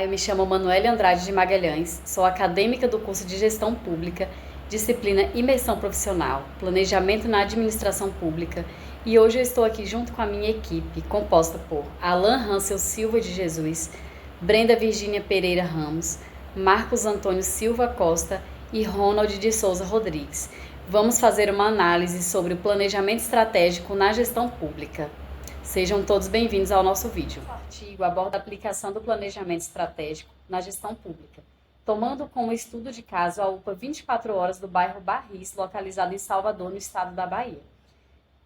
eu me chamo Manuele Andrade de Magalhães, sou acadêmica do curso de Gestão Pública, disciplina Imersão Profissional, Planejamento na Administração Pública, e hoje eu estou aqui junto com a minha equipe, composta por Alan Hansel Silva de Jesus, Brenda Virgínia Pereira Ramos, Marcos Antônio Silva Costa e Ronald de Souza Rodrigues. Vamos fazer uma análise sobre o planejamento estratégico na gestão pública. Sejam todos bem-vindos ao nosso vídeo. O artigo aborda a aplicação do planejamento estratégico na gestão pública, tomando como estudo de caso a UPA 24 Horas do bairro Barris, localizado em Salvador, no estado da Bahia.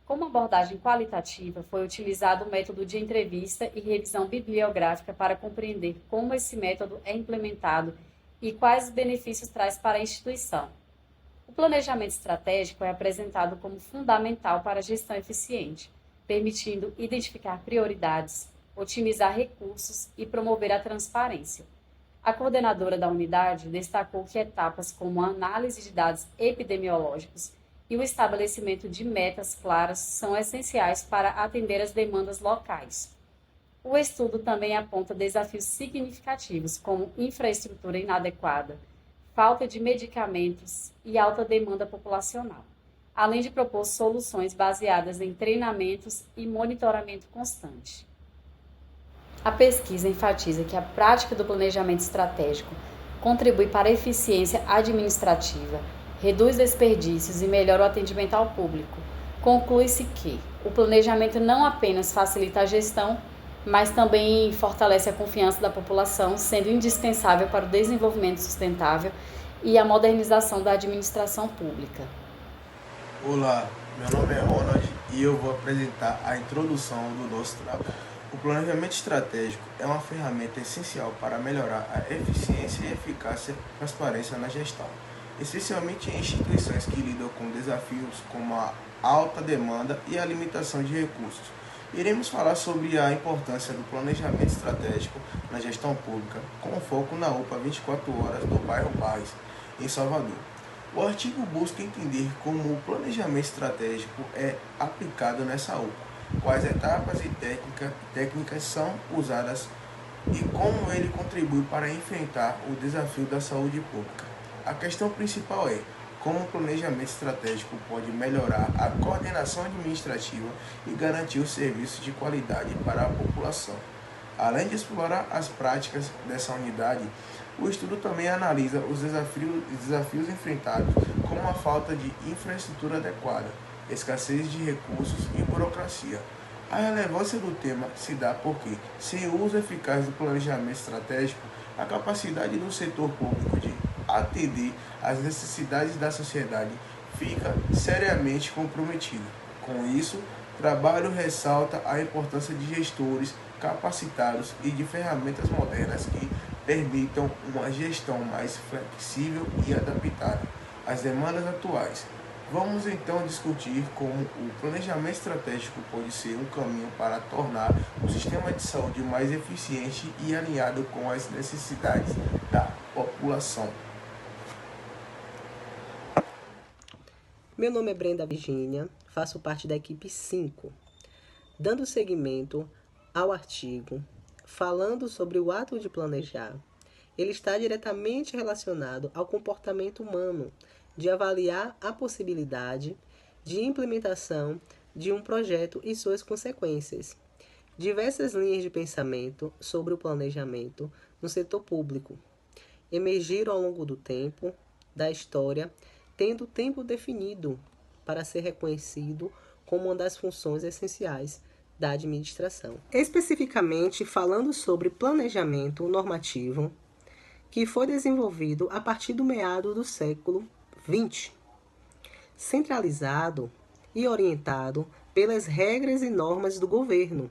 Como abordagem qualitativa, foi utilizado o método de entrevista e revisão bibliográfica para compreender como esse método é implementado e quais benefícios traz para a instituição. O planejamento estratégico é apresentado como fundamental para a gestão eficiente, permitindo identificar prioridades, otimizar recursos e promover a transparência. A coordenadora da unidade destacou que etapas como a análise de dados epidemiológicos e o estabelecimento de metas claras são essenciais para atender às demandas locais. O estudo também aponta desafios significativos, como infraestrutura inadequada, falta de medicamentos e alta demanda populacional, além de propor soluções baseadas em treinamentos e monitoramento constante. A pesquisa enfatiza que a prática do planejamento estratégico contribui para a eficiência administrativa, reduz desperdícios e melhora o atendimento ao público. Conclui-se que o planejamento não apenas facilita a gestão, mas também fortalece a confiança da população, sendo indispensável para o desenvolvimento sustentável e a modernização da administração pública. Olá, meu nome é Ronald e eu vou apresentar a introdução do nosso trabalho. O planejamento estratégico é uma ferramenta essencial para melhorar a eficiência e eficácia e transparência na gestão, especialmente em instituições que lidam com desafios como a alta demanda e a limitação de recursos. Iremos falar sobre a importância do planejamento estratégico na gestão pública, com foco na UPA 24 Horas do bairro Barris, em Salvador. O artigo busca entender como o planejamento estratégico é aplicado nessa UPA, quais etapas e técnicas são usadas e como ele contribui para enfrentar o desafio da saúde pública. A questão principal é como o planejamento estratégico pode melhorar a coordenação administrativa e garantir os serviços de qualidade para a população. Além de explorar as práticas dessa unidade, o estudo também analisa os desafios enfrentados, como a falta de infraestrutura adequada, escassez de recursos e burocracia. A relevância do tema se dá porque, sem o uso eficaz do planejamento estratégico, a capacidade do setor público de atender às necessidades da sociedade fica seriamente comprometida. Com isso, o trabalho ressalta a importância de gestores capacitados e de ferramentas modernas que permitam uma gestão mais flexível e adaptada às demandas atuais. Vamos então discutir como o planejamento estratégico pode ser um caminho para tornar o sistema de saúde mais eficiente e alinhado com as necessidades da população. Meu nome é Brenda Virgínia, faço parte da equipe 5. Dando seguimento ao artigo, falando sobre o ato de planejar, ele está diretamente relacionado ao comportamento humano, de avaliar a possibilidade de implementação de um projeto e suas consequências. Diversas linhas de pensamento sobre o planejamento no setor público emergiram ao longo do tempo, da história, tendo o tempo definido para ser reconhecido como uma das funções essenciais da administração. Especificamente falando sobre planejamento normativo, que foi desenvolvido a partir do meado do século XX, centralizado e orientado pelas regras e normas do governo,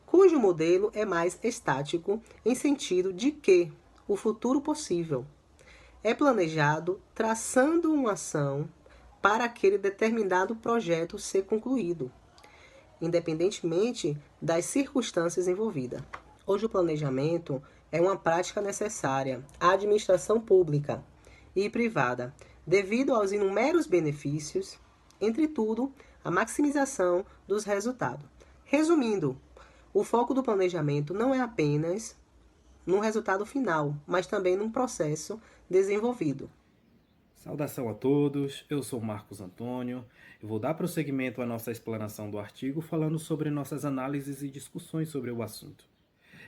cujo modelo é mais estático em sentido de que o futuro possível é planejado traçando uma ação para aquele determinado projeto ser concluído, independentemente das circunstâncias envolvidas. Hoje o planejamento é uma prática necessária à administração pública e privada, devido aos inumeros benefícios, entretudo, a maximização dos resultados. Resumindo, o foco do planejamento não é apenas num resultado final, mas também num processo desenvolvido. Saudação a todos, eu sou Marcos Antônio e vou dar prosseguimento à nossa explanação do artigo falando sobre nossas análises e discussões sobre o assunto.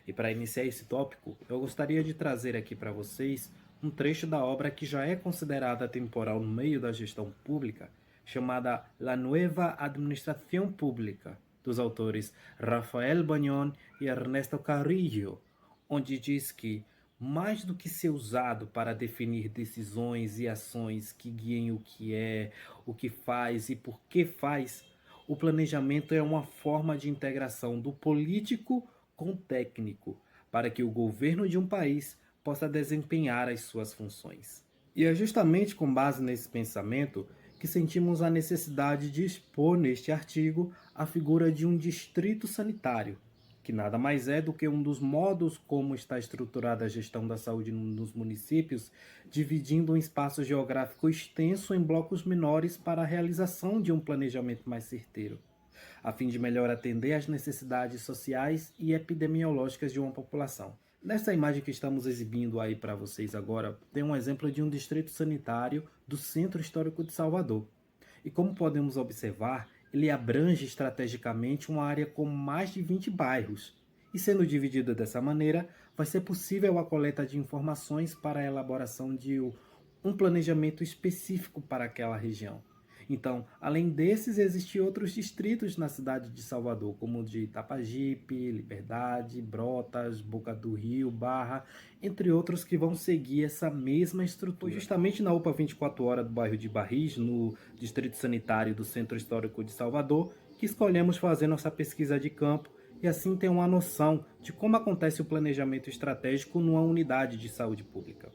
E para iniciar esse tópico, eu gostaria de trazer aqui para vocês um trecho da obra que já é considerada temporal no meio da gestão pública, chamada La Nueva Administración Pública, dos autores Rafael Bagnon e Ernesto Carrillo, onde diz que, mais do que ser usado para definir decisões e ações que guiem o que faz e por que faz, o planejamento é uma forma de integração do político com o técnico, para que o governo de um país possa desempenhar as suas funções. E é justamente com base nesse pensamento que sentimos a necessidade de expor neste artigo a figura de um distrito sanitário, que nada mais é do que um dos modos como está estruturada a gestão da saúde nos municípios, dividindo um espaço geográfico extenso em blocos menores para a realização de um planejamento mais certeiro, a fim de melhor atender às necessidades sociais e epidemiológicas de uma população. Nessa imagem que estamos exibindo aí para vocês agora, tem um exemplo de um distrito sanitário do Centro Histórico de Salvador. E como podemos observar, ele abrange estrategicamente uma área com mais de 20 bairros. E sendo dividido dessa maneira, vai ser possível a coleta de informações para a elaboração de um planejamento específico para aquela região. Então, além desses, existem outros distritos na cidade de Salvador, como o de Itapajipe, Liberdade, Brotas, Boca do Rio, Barra, entre outros que vão seguir essa mesma estrutura. Justamente na UPA 24 horas do bairro de Barris, no Distrito Sanitário do Centro Histórico de Salvador, que escolhemos fazer nossa pesquisa de campo e assim ter uma noção de como acontece o planejamento estratégico numa unidade de saúde pública.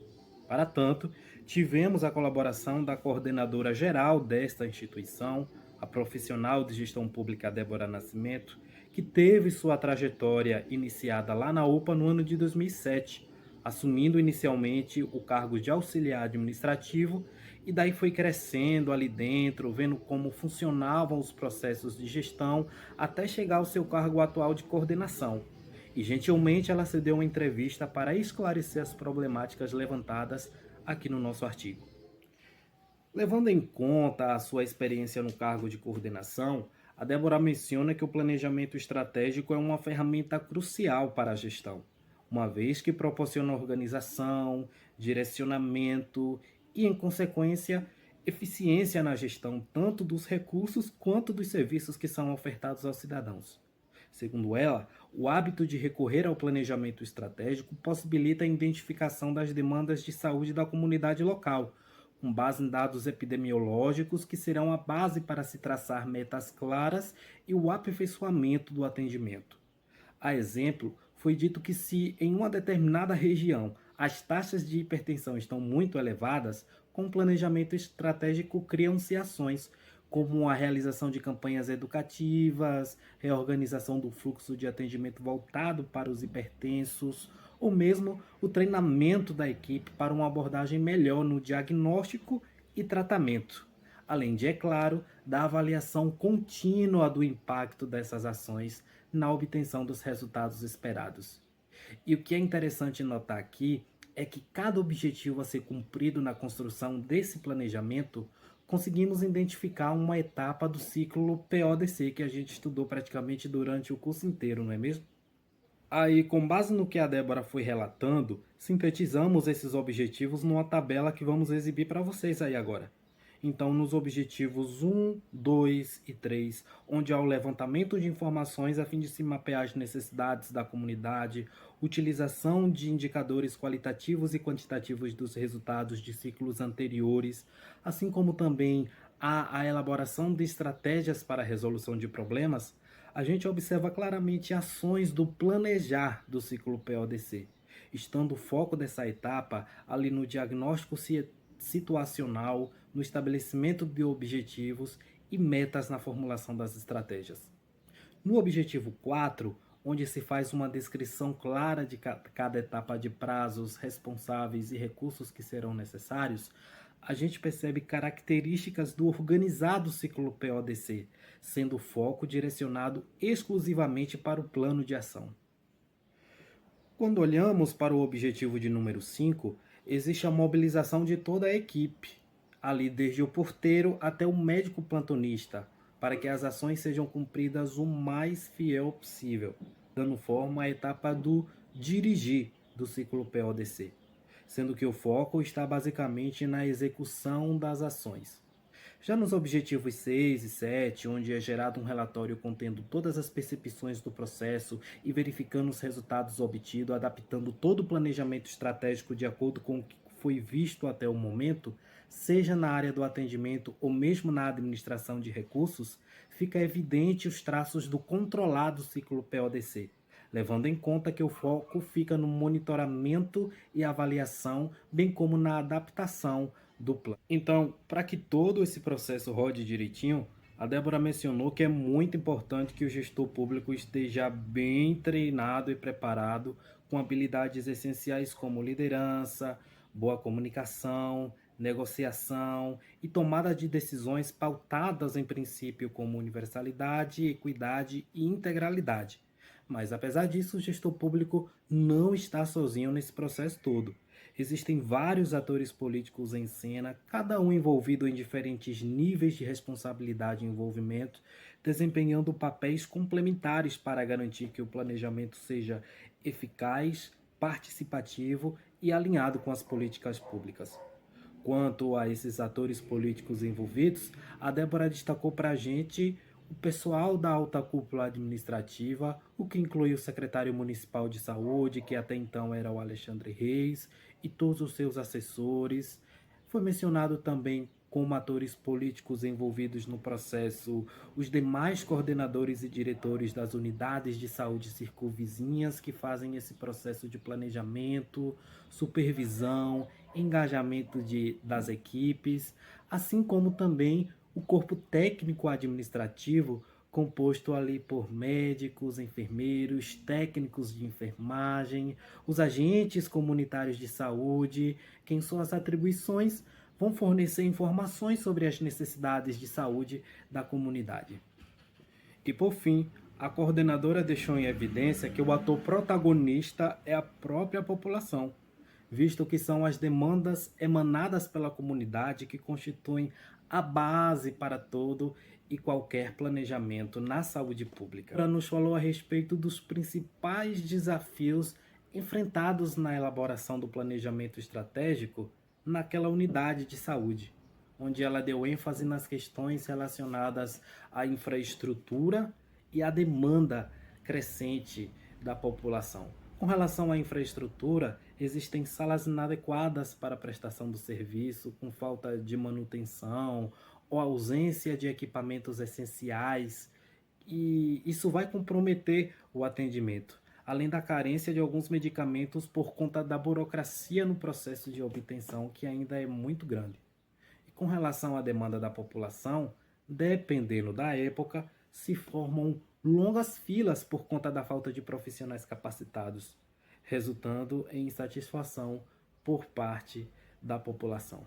Para tanto, tivemos a colaboração da coordenadora geral desta instituição, a profissional de gestão pública Débora Nascimento, que teve sua trajetória iniciada lá na UPA no ano de 2007, assumindo inicialmente o cargo de auxiliar administrativo e daí foi crescendo ali dentro, vendo como funcionavam os processos de gestão até chegar ao seu cargo atual de coordenação. E gentilmente ela cedeu uma entrevista para esclarecer as problemáticas levantadas aqui no nosso artigo. Levando em conta a sua experiência no cargo de coordenação, a Débora menciona que o planejamento estratégico é uma ferramenta crucial para a gestão, uma vez que proporciona organização, direcionamento e, em consequência, eficiência na gestão tanto dos recursos quanto dos serviços que são ofertados aos cidadãos. Segundo ela, o hábito de recorrer ao planejamento estratégico possibilita a identificação das demandas de saúde da comunidade local, com base em dados epidemiológicos que serão a base para se traçar metas claras e o aperfeiçoamento do atendimento. A exemplo, foi dito que se em uma determinada região as taxas de hipertensão estão muito elevadas, com o planejamento estratégico criam-se ações, como a realização de campanhas educativas, reorganização do fluxo de atendimento voltado para os hipertensos, ou mesmo o treinamento da equipe para uma abordagem melhor no diagnóstico e tratamento, além de, é claro, da avaliação contínua do impacto dessas ações na obtenção dos resultados esperados. E o que é interessante notar aqui é que cada objetivo a ser cumprido na construção desse planejamento conseguimos identificar uma etapa do ciclo PODC que a gente estudou praticamente durante o curso inteiro, não é mesmo? Aí, com base no que a Débora foi relatando, sintetizamos esses objetivos numa tabela que vamos exibir para vocês aí agora. Então, nos objetivos 1, 2 e 3, onde há o levantamento de informações a fim de se mapear as necessidades da comunidade, utilização de indicadores qualitativos e quantitativos dos resultados de ciclos anteriores, assim como também a elaboração de estratégias para a resolução de problemas, a gente observa claramente ações do planejar do ciclo PODC, estando o foco dessa etapa ali no diagnóstico situacional, no estabelecimento de objetivos e metas na formulação das estratégias. No objetivo 4, onde se faz uma descrição clara de cada etapa de prazos, responsáveis e recursos que serão necessários, a gente percebe características do organizado ciclo PODC, sendo o foco direcionado exclusivamente para o plano de ação. Quando olhamos para o objetivo de número 5, existe a mobilização de toda a equipe, ali desde o porteiro até o médico plantonista, para que as ações sejam cumpridas o mais fiel possível, dando forma à etapa do dirigir do ciclo PODC, sendo que o foco está basicamente na execução das ações. Já nos objetivos 6 e 7, onde é gerado um relatório contendo todas as percepções do processo e verificando os resultados obtidos, adaptando todo o planejamento estratégico de acordo com o que foi visto até o momento, seja na área do atendimento ou mesmo na administração de recursos, fica evidente os traços do controlado ciclo PODC, levando em conta que o foco fica no monitoramento e avaliação, bem como na adaptação do plano. Então, para que todo esse processo rode direitinho, a Débora mencionou que é muito importante que o gestor público esteja bem treinado e preparado com habilidades essenciais como liderança, boa comunicação, negociação e tomada de decisões pautadas em princípio como universalidade, equidade e integralidade. Mas apesar disso, o gestor público não está sozinho nesse processo todo. Existem vários atores políticos em cena, cada um envolvido em diferentes níveis de responsabilidade e envolvimento, desempenhando papéis complementares para garantir que o planejamento seja eficaz, participativo e alinhado com as políticas públicas. Quanto a esses atores políticos envolvidos, a Débora destacou para a gente o pessoal da alta cúpula administrativa, o que inclui o secretário municipal de saúde, que até então era o Alexandre Reis, e todos os seus assessores. Foi mencionado também como atores políticos envolvidos no processo os demais coordenadores e diretores das unidades de saúde circunvizinhas que fazem esse processo de planejamento, supervisão, engajamento das equipes, assim como também o corpo técnico administrativo, composto ali por médicos, enfermeiros, técnicos de enfermagem, os agentes comunitários de saúde, que em suas atribuições vão fornecer informações sobre as necessidades de saúde da comunidade. E por fim, a coordenadora deixou em evidência que o ator protagonista é a própria população, visto que são as demandas emanadas pela comunidade que constituem a base para todo e qualquer planejamento na saúde pública. Ela nos falou a respeito dos principais desafios enfrentados na elaboração do planejamento estratégico naquela unidade de saúde, onde ela deu ênfase nas questões relacionadas à infraestrutura e à demanda crescente da população. Com relação à infraestrutura, existem salas inadequadas para a prestação do serviço, com falta de manutenção ou ausência de equipamentos essenciais, e isso vai comprometer o atendimento, além da carência de alguns medicamentos por conta da burocracia no processo de obtenção, que ainda é muito grande. E com relação à demanda da população, dependendo da época, se formam longas filas por conta da falta de profissionais capacitados, resultando em insatisfação por parte da população.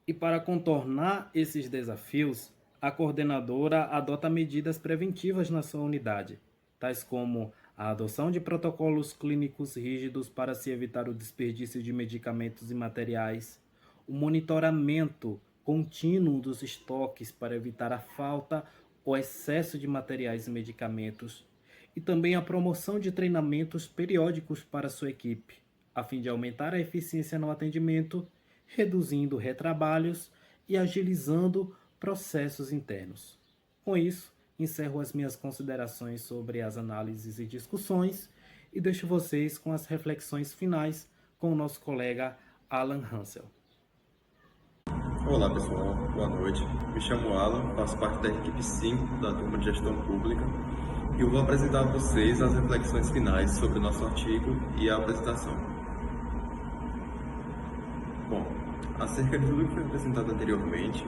E para contornar esses desafios, a coordenadora adota medidas preventivas na sua unidade, tais como a adoção de protocolos clínicos rígidos para se evitar o desperdício de medicamentos e materiais, o monitoramento contínuo dos estoques para evitar a falta ou excesso de materiais e medicamentos, e também a promoção de treinamentos periódicos para sua equipe, a fim de aumentar a eficiência no atendimento, reduzindo retrabalhos e agilizando processos internos. Com isso, encerro as minhas considerações sobre as análises e discussões e deixo vocês com as reflexões finais com o nosso colega Alan Hansel. Olá pessoal, boa noite. Me chamo Alan, faço parte da equipe 5 da turma de gestão pública e eu vou apresentar a vocês as reflexões finais sobre o nosso artigo e a apresentação. Bom, acerca de tudo que foi apresentado anteriormente,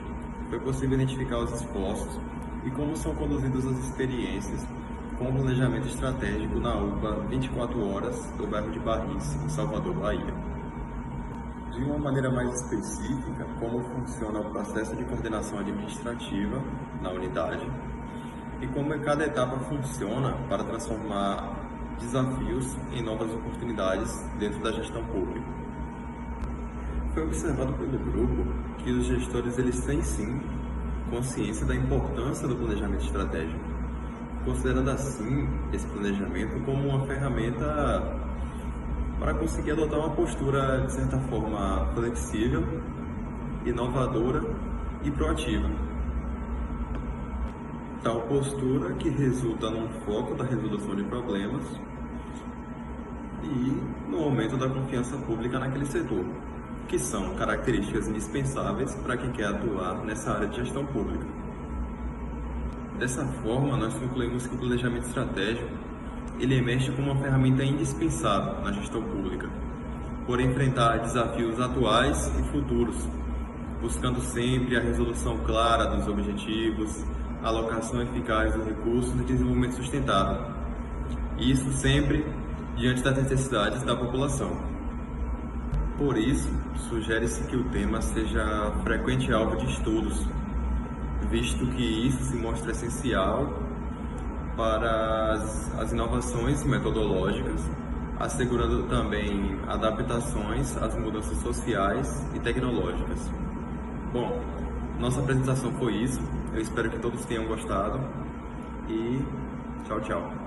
foi possível identificar os esforços e como são conduzidas as experiências com o planejamento estratégico na UPA 24 horas do bairro de Barris, em Salvador, Bahia. De uma maneira mais específica, como funciona o processo de coordenação administrativa na unidade e como cada etapa funciona para transformar desafios em novas oportunidades dentro da gestão pública. Foi observado pelo grupo que os gestores eles têm sim consciência da importância do planejamento estratégico, considerando assim esse planejamento como uma ferramenta para conseguir adotar uma postura de certa forma flexível, inovadora e proativa. Tal postura que resulta num foco da resolução de problemas e no aumento da confiança pública naquele setor, que são características indispensáveis para quem quer atuar nessa área de gestão pública. Dessa forma, nós concluímos que o planejamento estratégico ele emerge como uma ferramenta indispensável na gestão pública, por enfrentar desafios atuais e futuros, buscando sempre a resolução clara dos objetivos, a alocação eficaz dos recursos e desenvolvimento sustentável. Isso sempre diante das necessidades da população. Por isso, sugere-se que o tema seja frequente alvo de estudos, visto que isso se mostra essencial para as inovações metodológicas, assegurando também adaptações às mudanças sociais e tecnológicas. Bom, nossa apresentação foi isso. Eu espero que todos tenham gostado e tchau, tchau.